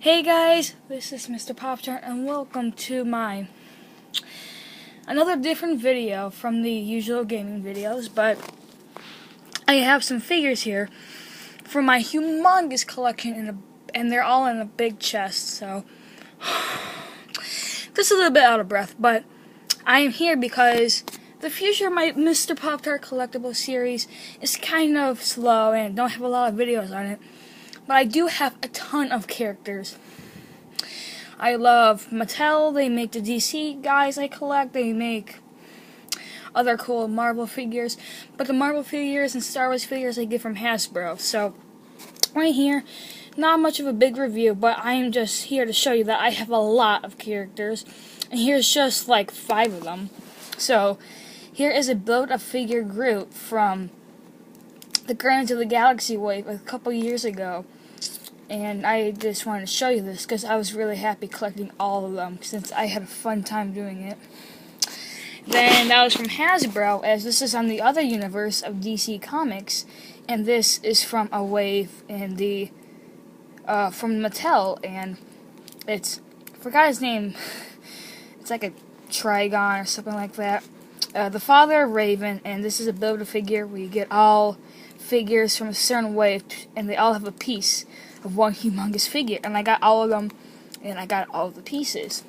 Hey guys, this is Mr. PopTart and welcome to another different video from the usual gaming videos, but I have some figures here for my humongous collection and they're all in a big chest, so just a little bit out of breath, but I am here because the future of my Mr. PopTart Collectibles series is kind of slow and don't have a lot of videos on it. But I do have a ton of characters. I love Mattel. They make the DC guys I collect. They make other cool Marvel figures. But the Marvel figures and Star Wars figures I get from Hasbro. So, right here, not much of a big review, but I am just here to show you that I have a lot of characters. And here's just like 5 of them. So, here is a Build-A-Figure Groot from the Guardians of the Galaxy wave a couple years ago, and I just wanted to show you this because I was really happy collecting all of them since I had a fun time doing it. Then that was from Hasbro, as this is on the other universe of DC Comics, and this is from a wave in the from Mattel, and it's, I forgot his name, it's like a Trigon or something like that. The father of Raven, and this is a Build-A-Figure where you get all figures from a certain wave, and they all have a piece of one humongous figure, and I got all of them, and I got all of the pieces.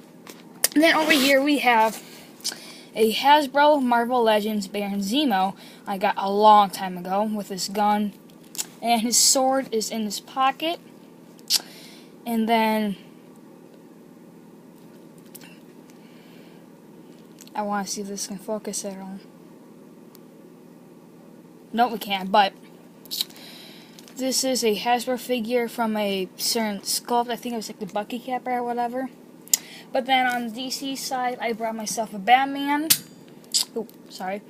And then over here we have a Hasbro Marvel Legends Baron Zemo I got a long time ago with his gun, and his sword is in his pocket. And then I want to see if this can focus at all. No, we can't, but this is a Hasbro figure from a certain sculpt. I think it was like the Bucky Cap or whatever. But then on the DC side, I brought myself a Batman. Oh, sorry.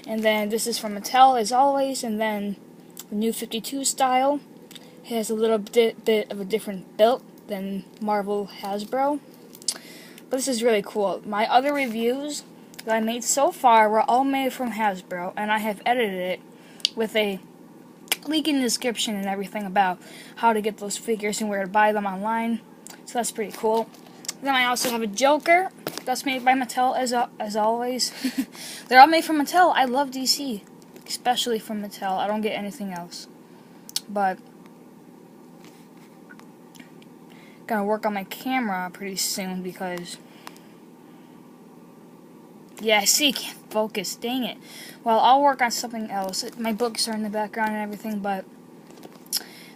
And then this is from Mattel, as always. And then the new 52 style. It has a little bit of a different build than Marvel Hasbro. But this is really cool. My other reviews that I made so far were all made from Hasbro, and I have edited it with a link in the description and everything about how to get those figures and where to buy them online. So that's pretty cool. Then I also have a Joker that's made by Mattel, as always. They're all made from Mattel. I love DC, especially from Mattel. I don't get anything else. But gonna work on my camera pretty soon because, yeah, I see, can't focus, dang it. Well, I'll work on something else. My books are in the background and everything, but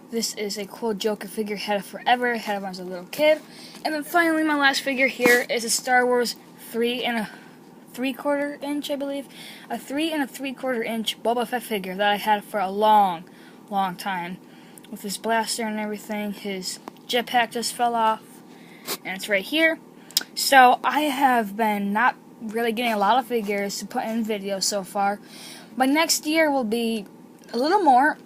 this is a cool Joker figure, had it forever, had it when I was a little kid. And then finally, my last figure here is a Star Wars 3 3/4 inch, I believe. A 3 3/4 inch Boba Fett figure that I had for a long, long time. With his blaster and everything, his jetpack just fell off, and it's right here. So I have been not really getting a lot of figures to put in videos so far, but next year will be a little more,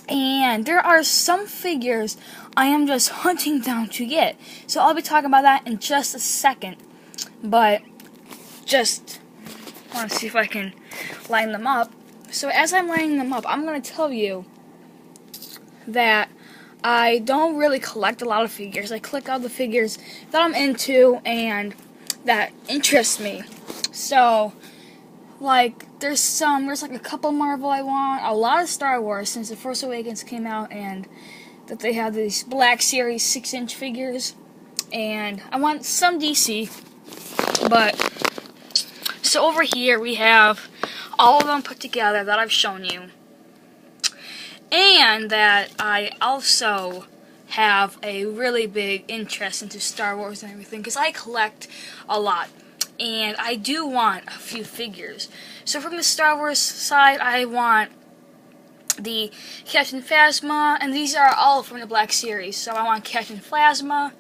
and there are some figures I am just hunting down to get, so I'll be talking about that in just a second. But just want to see if I can line them up. So as I'm lining them up, I'm going to tell you that I don't really collect a lot of figures. I collect all the figures that I'm into and that interest me. So, like, there's like a couple Marvel I want, a lot of Star Wars since The Force Awakens came out, and that they have these Black Series 6-inch figures, and I want some DC. But so over here we have all of them put together that I've shown you, and that I also have a really big interest into Star Wars and everything, because I collect a lot, and I do want a few figures. So from the Star Wars side, I want the Captain Phasma, and these are all from the Black Series. So I want Captain Phasma,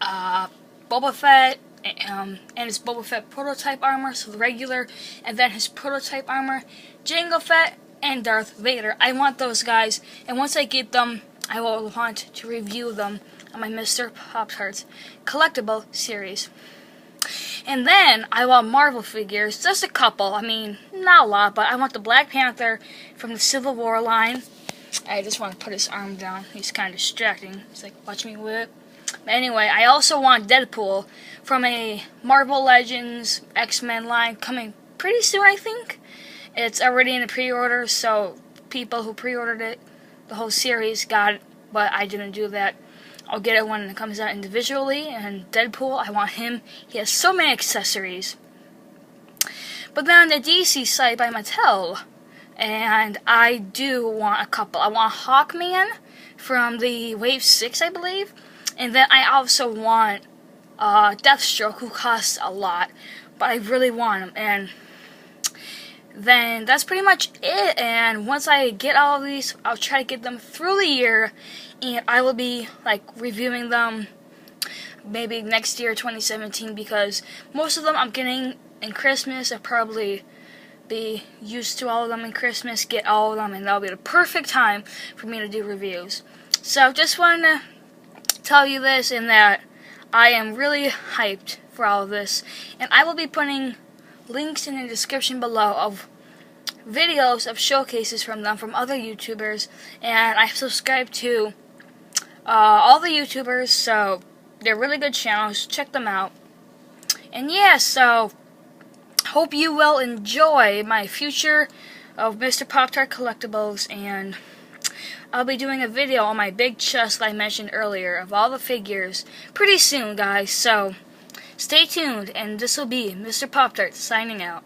Boba Fett, and his Boba Fett prototype armor, so the regular, and then his prototype armor, Jango Fett, and Darth Vader. I want those guys, and once I get them, I will want to review them on my Mr. PopTart's Collectible series. And then I want Marvel figures, just a couple. I mean, not a lot, but I want the Black Panther from the Civil War line. I just want to put his arm down. He's kind of distracting. He's like, watch me whip. Anyway, I also want Deadpool from a Marvel Legends X-Men line coming pretty soon, I think. It's already in the pre-order, so people who pre-ordered it, the whole series, got it, but I didn't do that. I'll get it when it comes out individually. And Deadpool, I want him. He has so many accessories. But then the DC site by Mattel, and I do want a couple. I want Hawkman from the Wave 6, I believe. And then I also want Deathstroke, who costs a lot, but I really want him. And then that's pretty much it. And once I get all of these, I'll try to get them through the year, and I will be like reviewing them maybe next year, 2017, because most of them I'm getting in Christmas. I'll probably be used to all of them in Christmas, get all of them, and that'll be the perfect time for me to do reviews. So just want to tell you this, and that I am really hyped for all of this, and I will be putting links in the description below of videos of showcases from them, from other YouTubers, and I subscribe to all the YouTubers, so they're really good channels. Check them out. And yeah, so hope you will enjoy my future of Mr. PopTart Collectibles, and I'll be doing a video on my big chest I mentioned earlier of all the figures pretty soon, guys, so stay tuned, and this will be Mr. PopTart signing out.